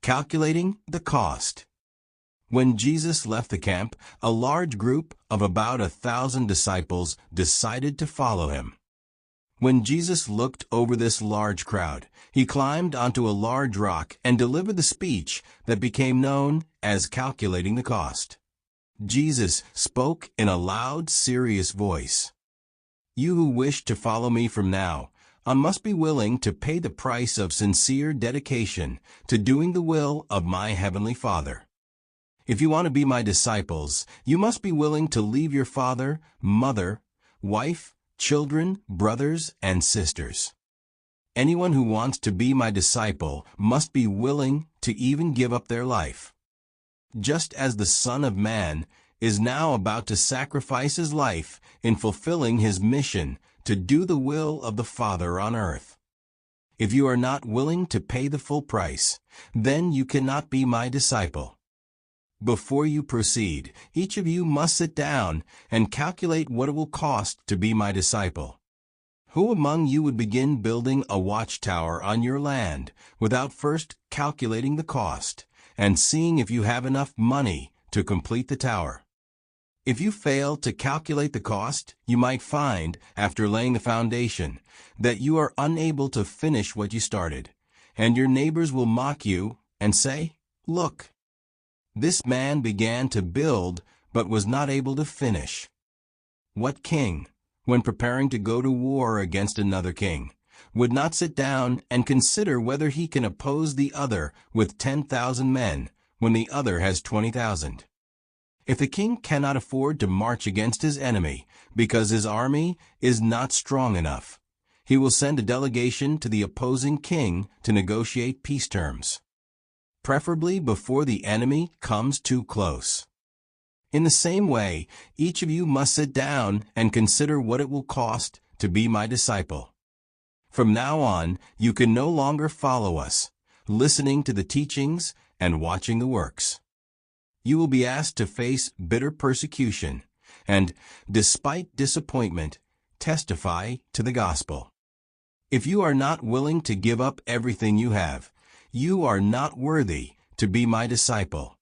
Calculating the cost. When Jesus left the camp, a large group of about 1,000 disciples decided to follow him. When Jesus looked over this large crowd, he climbed onto a large rock and delivered the speech that became known as calculating the cost. Jesus spoke in a loud, serious voice. "You who wish to follow me from now on must be willing to pay the price of sincere dedication to doing the will of my heavenly Father. If you want to be my disciples, you must be willing to leave your father, mother, wife, children, brothers, and sisters. Anyone who wants to be my disciple must be willing to even give up their life. Just as the Son of Man is now about to sacrifice his life in fulfilling his mission to do the will of the Father on earth. If you are not willing to pay the full price, then you cannot be my disciple. Before you proceed, each of you must sit down and calculate what it will cost to be my disciple. Who among you would begin building a watchtower on your land without first calculating the cost and seeing if you have enough money to complete the tower? If you fail to calculate the cost, you might find, after laying the foundation, that you are unable to finish what you started, and your neighbors will mock you and say, 'Look, this man began to build but was not able to finish.' What king, when preparing to go to war against another king, would not sit down and consider whether he can oppose the other with 10,000 men when the other has 20,000? If the king cannot afford to march against his enemy because his army is not strong enough, he will send a delegation to the opposing king to negotiate peace terms, preferably before the enemy comes too close. In the same way, each of you must sit down and consider what it will cost to be my disciple. From now on, you can no longer follow us, listening to the teachings and watching the works. You will be asked to face bitter persecution and, despite disappointment, testify to the gospel. If you are not willing to give up everything you have, you are not worthy to be my disciple.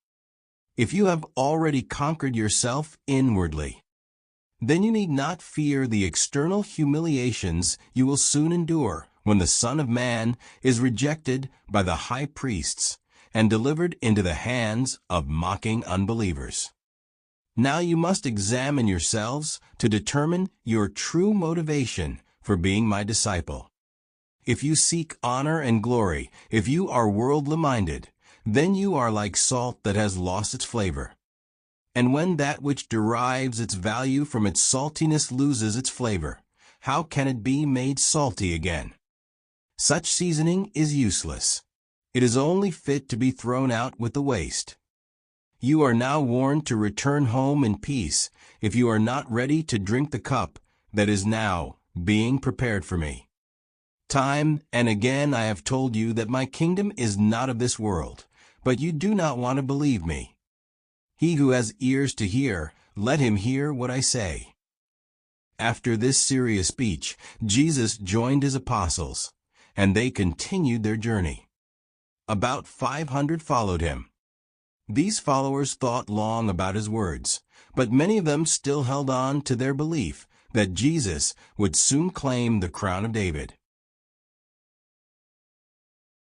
If you have already conquered yourself inwardly, then you need not fear the external humiliations you will soon endure when the Son of Man is rejected by the high priests and delivered into the hands of mocking unbelievers. Now you must examine yourselves to determine your true motivation for being my disciple. If you seek honor and glory, if you are worldly-minded, then you are like salt that has lost its flavor. And when that which derives its value from its saltiness loses its flavor, how can it be made salty again? Such seasoning is useless. It is only fit to be thrown out with the waste. You are now warned to return home in peace if you are not ready to drink the cup that is now being prepared for me. Time and again I have told you that my kingdom is not of this world, but you do not want to believe me. He who has ears to hear, let him hear what I say." After this serious speech, Jesus joined his apostles, and they continued their journey. About 500 followed him. These followers thought long about his words, but many of them still held on to their belief that Jesus would soon claim the crown of David.